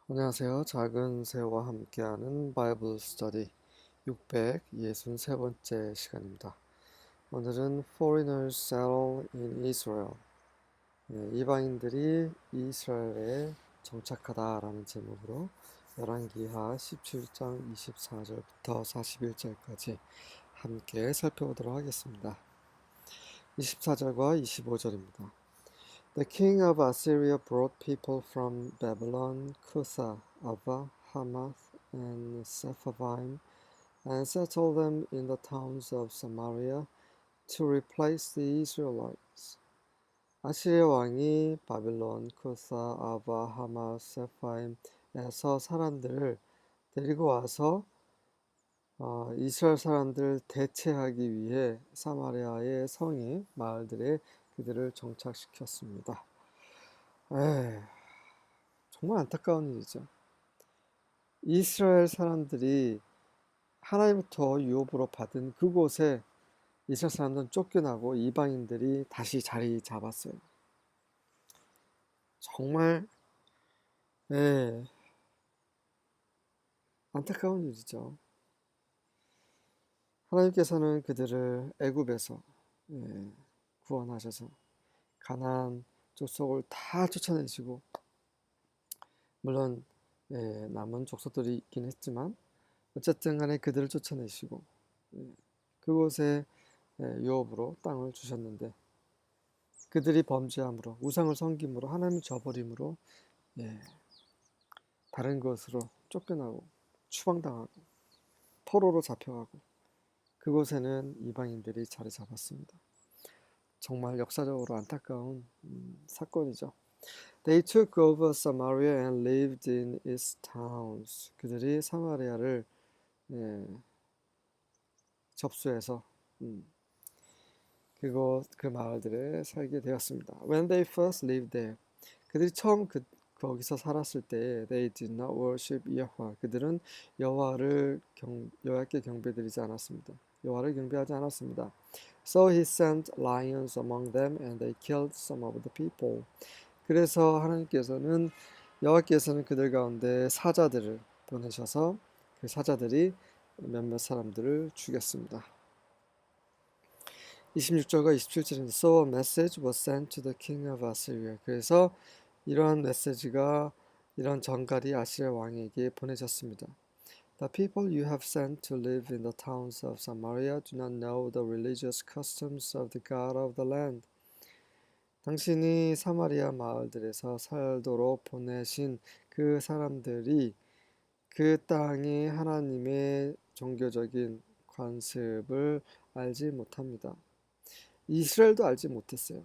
안녕하세요. 작은 새와 함께하는 바이블 스터디 663번째 시간입니다. 오늘은 Foreigners Settle in Israel, 이방인들이 이스라엘에 정착하다라는 제목으로 열왕기하 17장 24절부터 41절까지 함께 살펴보도록 하겠습니다. 24절과 25절입니다. The king of Assyria brought people from Babylon, Cutha, Ava, Hamath, and Sepharvaim, and settled them in the towns of Samaria to replace the Israelites. 아시리아 왕이 바빌론, 쿠사, 아바, 하마, 세파임에서 사람들을 데리고 와서 이스라엘 사람들을 대체하기 위해 사마리아의 성의 마을들에 그들을 정착시켰습니다. 정말 안타까운 일이죠. 이스라엘 사람들이 하나님부터 유업으로 받은 그곳에 이스라엘 사람들은 쫓겨나고 이방인들이 다시 자리 잡았어요. 정말 안타까운 일이죠. 하나님께서는 그들을 애굽에서 구원하셔서 가나안 족속을 다 쫓아내시고, 물론 남은 족속들이 있긴 했지만 어쨌든 간에 그들을 쫓아내시고 그곳에 유업으로 땅을 주셨는데, 그들이 범죄함으로 우상을 섬김으로 하나님을 저버림으로 다른 곳으로 쫓겨나고 추방당하고 포로로 잡혀가고 그곳에는 이방인들이 자리 잡았습니다. 정말 역사적으로 안타까운 사건이죠. They took over Samaria and lived in its towns. 그들이 사마리아를 접수해서 그 마을들에 살게 되었습니다. When they first lived there, 그들이 처음 거기서 살았을 때, they did not worship Yahweh. 그들은 여호와께 경배드리지 않았습니다. 여호와를 경배하지 않았습니다. So he sent lions among them, and they killed some of the people. 그래서 여호와께서는 그들 가운데 사자들을 보내셔서 그 사자들이 몇몇 사람들을 죽였습니다. 26절과 27절입니다. So a message was sent to the king of Assyria. 그래서 이러한 메시지가, 이런 전갈이 아시리아 왕에게 보내졌습니다. The people you have sent to live in the towns of Samaria do not know the religious customs of the God of the land. 당신이 사마리아 마을들에서 살도록 보내신 그 사람들이 그 땅의 하나님의 종교적인 관습을 알지 못합니다. 이스라엘도 알지 못했어요.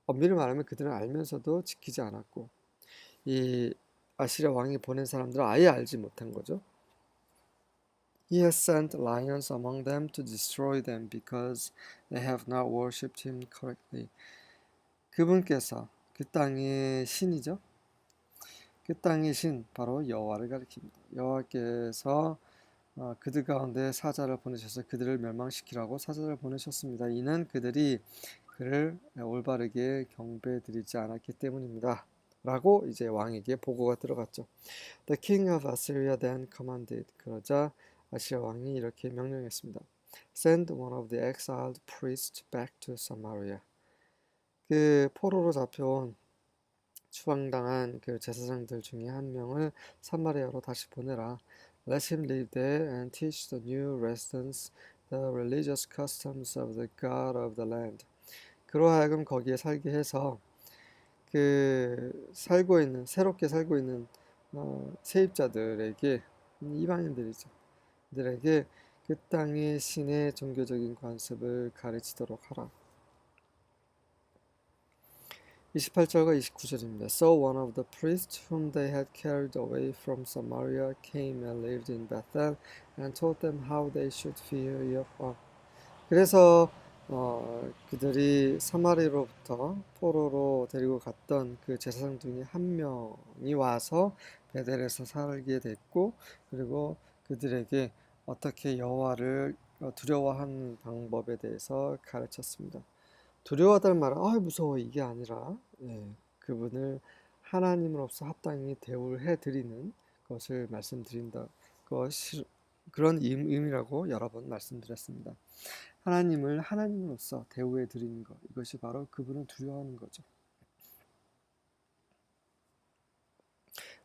엄밀히 말하면 그들은 알면서도 지키지 않았고, 이 아시리아 왕이 보낸 사람들은 아예 알지 못한 거죠. He has sent lions among them to destroy them because they have not worshipped him correctly. 그분께서 그 땅의 신이죠. 그 땅의 신, 바로 여호와를 가리킵니다. 여호와께서 그들 가운데 사자를 보내셔서 그들을 멸망시키라고 사자를 보내셨습니다. 이는 그들이 그를 올바르게 경배드리지 않았기 때문입니다. 라고 이제 왕에게 보고가 들어갔죠. The king of Assyria then commanded. 그러자 아시리아 왕이 이렇게 명령했습니다. Send one of the exiled priests back to Samaria. 그 포로로 잡혀온 추방당한 그 제사장들 중에 한 명을 사마리아로 다시 보내라. Let him live there and teach the new residents the religious customs of the God of the land. 그로 하여금 거기에 살게 해서 새롭게 살고 있는 세입자들에게, 이방인들이죠. 그들에게 그 땅의 신의 종교적인 관습을 가르치도록 하라. 28절과 29절입니다. So one of the priests whom they had carried away from Samaria came and lived in Bethel and taught them how they should fear Yahweh. 그래서 그들이 사마리로부터 포로로 데리고 갔던 그 제사장 중에 한 명이 와서 베델에서 살게 됐고, 그리고 그들에게 어떻게 여호와를 두려워하는 방법에 대해서 가르쳤습니다. 두려워하다는 말은 무서워 이게 아니라 그분을 하나님으로서 합당히 대우를 해드리는 것을 말씀드린다. 그런 의미라고 여러 번 말씀드렸습니다. 하나님을 하나님으로서 대우해 드리는 것, 이것이 바로 그분을 두려워하는 거죠.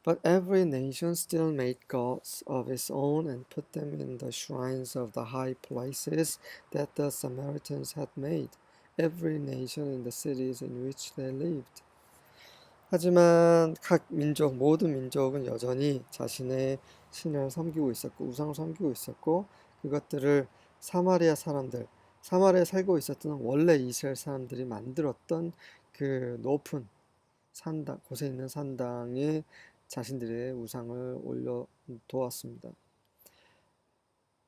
But every nation still made gods of its own and put them in the shrines of the high places that the Samaritans had made, every nation in the cities in which they lived. 하지만 각 민족, 모든 민족은 여전히 자신의 신을 섬기고 있었고, 우상을 섬기고 있었고, 그것들을 사마리아에 살고 있었던 원래 이스라엘 사람들이 만들었던 그 높은 산당, 곳에 있는 산당에 자신들의 우상을 올려 두었습니다.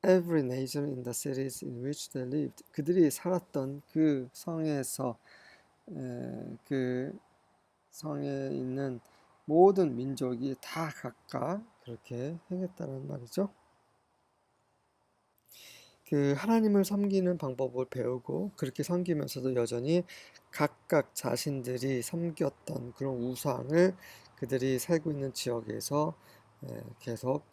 Every nation in the cities in which they lived. 그들이 살았던 그 성에서 그 성에 있는 모든 민족이 다 각각 그렇게 행했다는 말이죠. 그 하나님을 섬기는 방법을 배우고 그렇게 섬기면서도 여전히 각각 자신들이 섬겼던 그런 우상을 그들이 살고 있는 지역에서 계속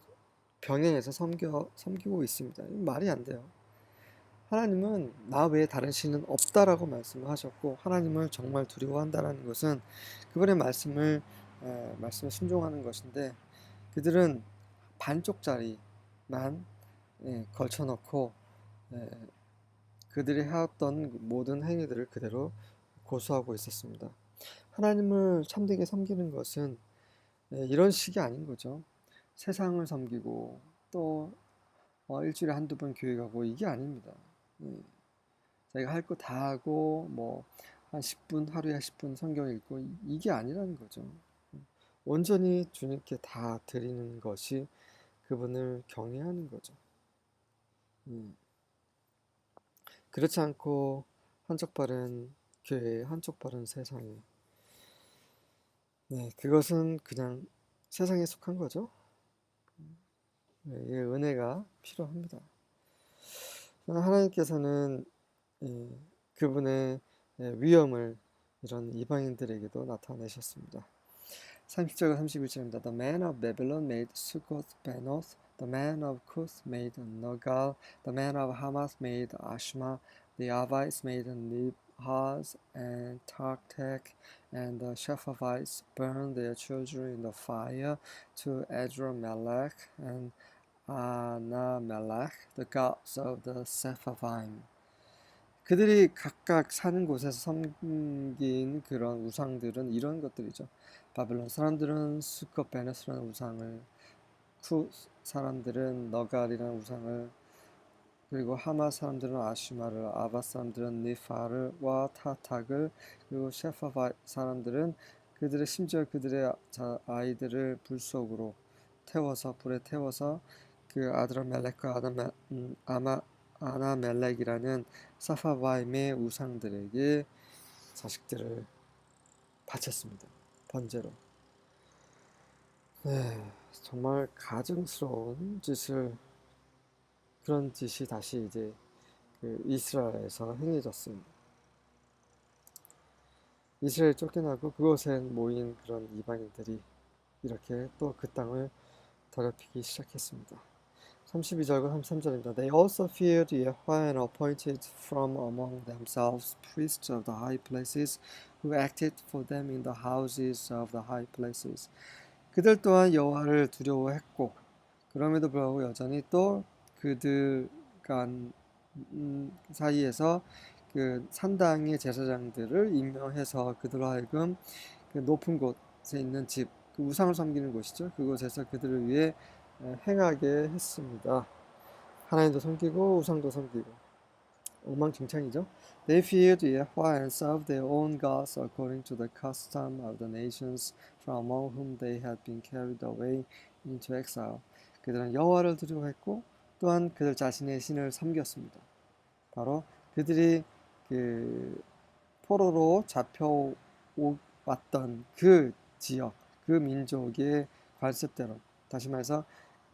병행해서 섬기고 있습니다. 말이 안 돼요. 하나님은 나 외에 다른 신은 없다라고 말씀을 하셨고, 하나님을 정말 두려워한다라는 것은 그분의 말씀에 순종하는 것인데, 그들은 반쪽짜리만 걸쳐놓고 그들이 해왔던 모든 행위들을 그대로 고수하고 있었습니다. 하나님을 참되게 섬기는 것은 이런 식이 아닌 거죠. 세상을 섬기고 또 일주일에 한두 번 교회 가고 이게 아닙니다. 자기가 할 거 다 하고 뭐 한 10분 하루에 10분 성경 읽고 이게 아니라는 거죠. 온전히 주님께 다 드리는 것이 그분을 경외하는 거죠. 그렇지 않고 한쪽 발은 교회에 한쪽 발은 세상에, 그것은 그냥 세상에 속한 거죠. 이 은혜가 필요합니다. 하나님께서는 그분의 위엄을 이런 이방인들에게도 나타내셨습니다. 30절과 31절입니다. The man of Babylon made Succoth-Benoth, the man of Cuth made Nergal, the man of Hamath made Ashma, the Avites made Nibhaz and Tartak, and the Shephavites burned their children in the fire to Adrammelech and Anamelech, the gods of the Sepharvaim. 그들이 각각 사는 곳에서 섬긴 그런 우상들은 이런 것들이죠. 바벨론 사람들은 수컷베네스라는 우상을, 쿠 사람들은 너갈이라는 우상을, 그리고 하마 사람들은 아슈마를, 아바 사람들은 니파르와 타탁을, 그리고 셰파바 사람들은 심지어 그들의 아이들을 불에 태워서 그 아드라멜렉과 아나멜렉이라는 사파바임의 우상들에게 자식들을 바쳤습니다. 번제로. 정말 가증스러운 그런 짓이 다시 이제 그 이스라엘에서 행해졌습니다. 이스라엘 쫓겨나고 그곳에 모인 그런 이방인들이 이렇게 또 그 땅을 더럽히기 시작했습니다. 32절과 33절입니다. They also feared Yahweh and appointed from among themselves priests of the high places who acted for them in the houses of the high places. 그들 또한 여호와를 두려워했고 그럼에도 불구하고 여전히 또 그들 간 사이에서 그 산당의 제사장들을 임명해서 그들로 하여금 그 높은 곳에 있는 집, 그 우상을 섬기는 곳이죠. 그곳에서 그들을 위해 행하게 했습니다. 하나님도 섬기고 우상도 섬기고 엉망진창이죠. They feared Yahweh and served their own gods according to the custom of the nations from among whom they had been carried away into exile. 그들은 여호와를 두려워했고 또한 그들 자신의 신을 섬겼습니다. 바로 그들이 그 포로로 잡혀왔던 그 지역, 그 민족의 관습대로, 다시 말해서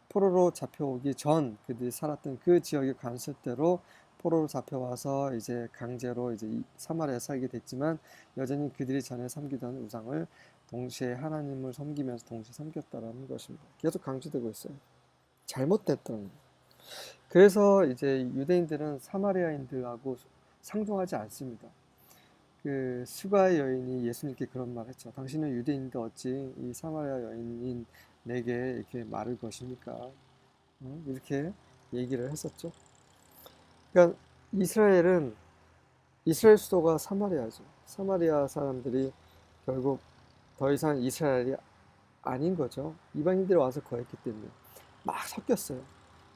포로로 잡혀오기 전 그들이 살았던 그 지역의 관습대로 포로로 잡혀와서 이제 강제로 이제 사마리아에 살게 됐지만 여전히 그들이 전에 섬기던 우상을 동시에 하나님을 섬기면서 동시에 섬겼다라는 것입니다. 계속 강조되고 있어요. 잘못됐다는 거예요. 그래서 이제 유대인들은 사마리아인들하고 상종하지 않습니다. 그 수가의 여인이 예수님께 그런 말 했죠. 당신은 유대인인데 어찌 이 사마리아 여인인 내게 이렇게 말을 거십니까? 이렇게 얘기를 했었죠. 그러니까 이스라엘 수도가 사마리아죠. 사마리아 사람들이 결국 더 이상 이스라엘이 아닌 거죠. 이방인들이 와서 거했기 때문에 막 섞였어요.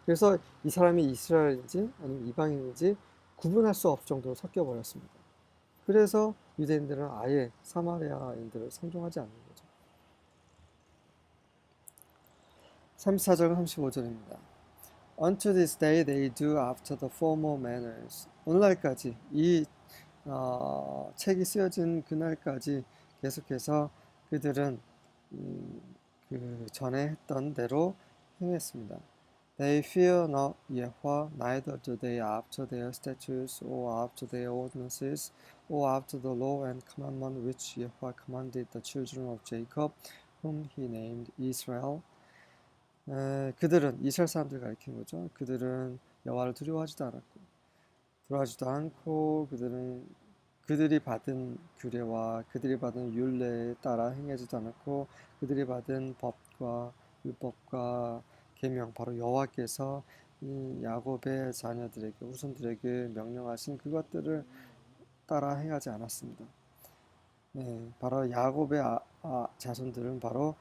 그래서 이 사람이 이스라엘인지 아니면 이방인인지 구분할 수 없을 정도로 섞여 버렸습니다. 그래서 유대인들은 아예 사마리아인들을 상종하지 않는 거죠. 34절 35절입니다. Unto this day they do after the former manners. 오늘날까지 이 책이 쓰여진 그날까지 계속해서 그들은 그 전에 했던 대로 행했습니다. They fear not Yahweh, neither do they after their statutes, or after their ordinances, or after the law and commandment which Yahweh commanded the children of Jacob, whom he named Israel. 그들은 이스라엘 사람들 가리키는 거죠. 그들은 여호와를 두려워하지도 않고 그들이 받은 규례와 그들이 받은 율례에 따라 행하지도 않았고 그들이 받은 법과 율법과 계명 바로 여호와께서 이 야곱의 자녀들에게 후손들에게 명령하신 그것들을 따라 행하지 않았습니다. 네, 바로 야곱의 자손들은 바로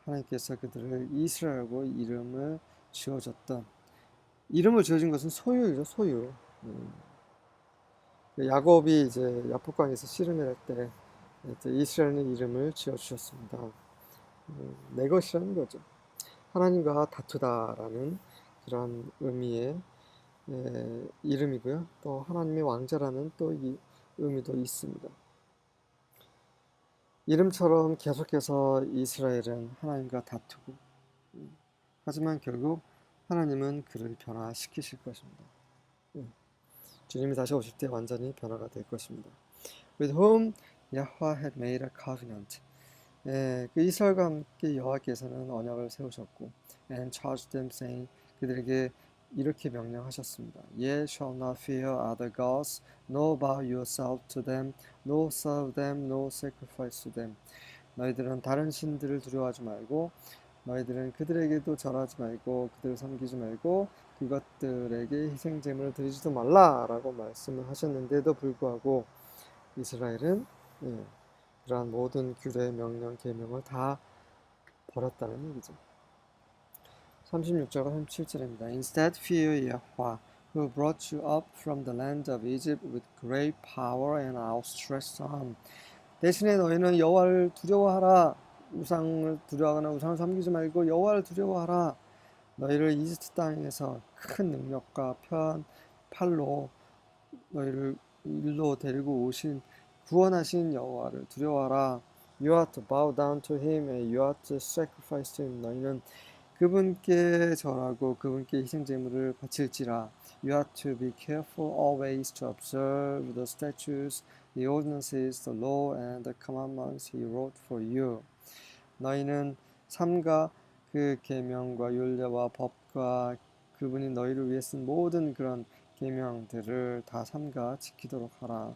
하나님께서 그들을 이스라엘고 이름을 지어줬던 이름을 지어준 것은 소유이죠, 소유. 야곱이 이제 야복강에서 씨름을 할 때 이스라엘은 이름을 지어주셨습니다. 내 것이라는 거죠. 하나님과 다투다라는 그런 의미의 이름이고요. 또 하나님의 왕자라는 또 이 의미도 있습니다. 이름처럼 계속해서 이스라엘은 하나님과 다투고 하지만 결국 하나님은 그를 변화시키실 것입니다. 주님이 다시 오실 때 완전히 변화가 될 것입니다. With whom Yahweh had made a covenant. 그 이스라엘과 함께 여호와께서는 언약을 세우셨고 and charged them saying 그들에게 이렇게 명령하셨습니다. Ye shall not fear other gods, nor bow yourself to them, nor serve them, nor sacrifice to them. 너희들은 다른 신들을 두려워하지 말고 너희들은 그들에게도 절하지 말고 그들을 섬기지 말고 그것들에게 희생 제물을 드리지도 말라라고 말씀을 하셨는데도 불구하고 이스라엘은 그러한 모든 규례, 명령, 계명을 다 버렸다는 얘기죠. 36절과 37절입니다. Instead fear Yahweh, who brought you up from the land of Egypt with great power and outstretched arm. 대신에 너희는 여호와를 두려워하라. 우상을 두려워하거나 우상을 섬기지 말고 여호와를 두려워하라. 너희를 이집트 땅에서 큰 능력과 편 팔로 너희를 일로 데리고 오신 구원하신 여호와를 두려워하라. You are to bow down to him and you are to sacrifice to him. 너희는 그분께 절하고 그분께 희생 제물을 바칠지라. You are to be careful always to observe the statutes, the ordinances, the law and the commandments he wrote for you. 너희는 삼가 그 계명과 율례와 법과 그분이 너희를 위해 쓴 모든 그런 계명들을 다 삼가 지키도록 하라.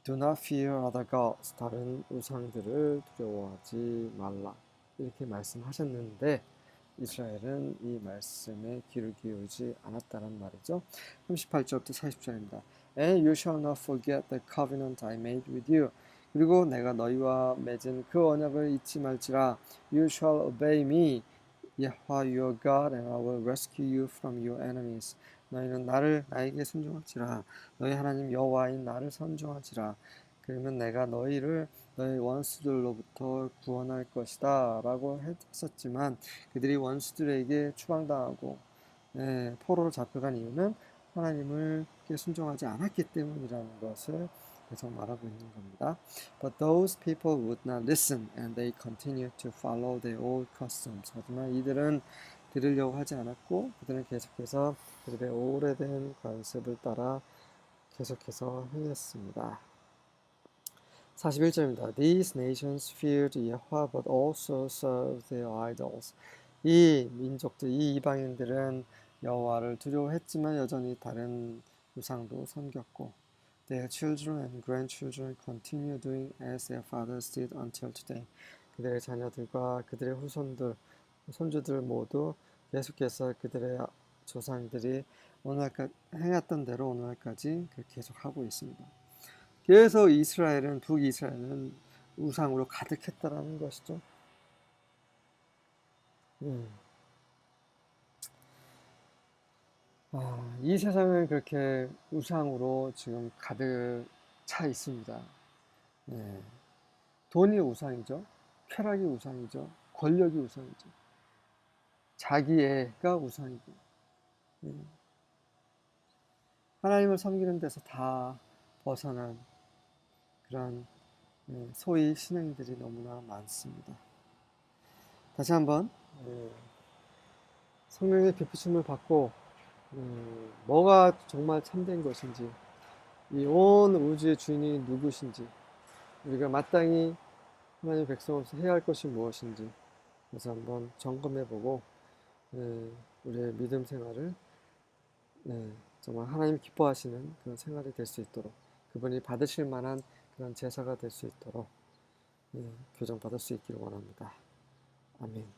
Do not fear other gods. 다른 우상들을 두려워하지 말라. 이렇게 말씀하셨는데 이스라엘은 이 말씀에 귀를 기울이지 않았다는 말이죠. 38절부터 40절입니다. And you shall not forget the covenant I made with you. 그리고 내가 너희와 맺은 그 언약을 잊지 말지라. You shall obey me, Yahweh your God, and I will rescue you from your enemies. 너희는 나에게 순종할지라. 너희 하나님 여호와인 나를 선종할지라. 그러면 내가 너희를 너희 원수들로부터 구원할 것이다 라고 했었지만 그들이 원수들에게 추방당하고 포로로 잡혀간 이유는 하나님을 순종하지 않았기 때문이라는 것을 계속 말하고 있는 겁니다. But those people would not listen and they continued to follow their old customs. 하지만 이들은 들으려고 하지 않았고 그들은 계속해서 그들의 오래된 관습을 따라 계속해서 행했습니다. 41절입니다. These nations feared Yahweh but also served their idols. 이 민족들, 이 이방인들은 여호와를 두려워했지만 여전히 다른 우상도 섬겼고 Their children and grandchildren continue doing as their fathers did until today. 그들의 자녀들과 그들의 후손들, 손주들 모두 계속해서 그들의 조상들이 오늘까지 행했던 대로 오늘까지 계속하고 있습니다. 그래서 이스라엘은 북이스라엘은 우상으로 가득했다라는 것이죠. 이 세상은 그렇게 우상으로 지금 가득 차 있습니다. 네. 돈이 우상이죠. 쾌락이 우상이죠. 권력이 우상이죠. 자기애가 우상이고. 하나님을 섬기는 데서 다 벗어난 그런 소위 신앙인들이 너무나 많습니다. 다시 한번 성령의 비추심을 받고 뭐가 정말 참된 것인지, 이 온 우주의 주인이 누구신지, 우리가 마땅히 하나님의 백성으로서 해야 할 것이 무엇인지 그래서 한번 점검해보고 우리의 믿음 생활을 정말 하나님 기뻐하시는 그런 생활이 될 수 있도록, 그분이 받으실 만한 그런 제사가 될 수 있도록 교정받을 수 있기를 원합니다. 아멘.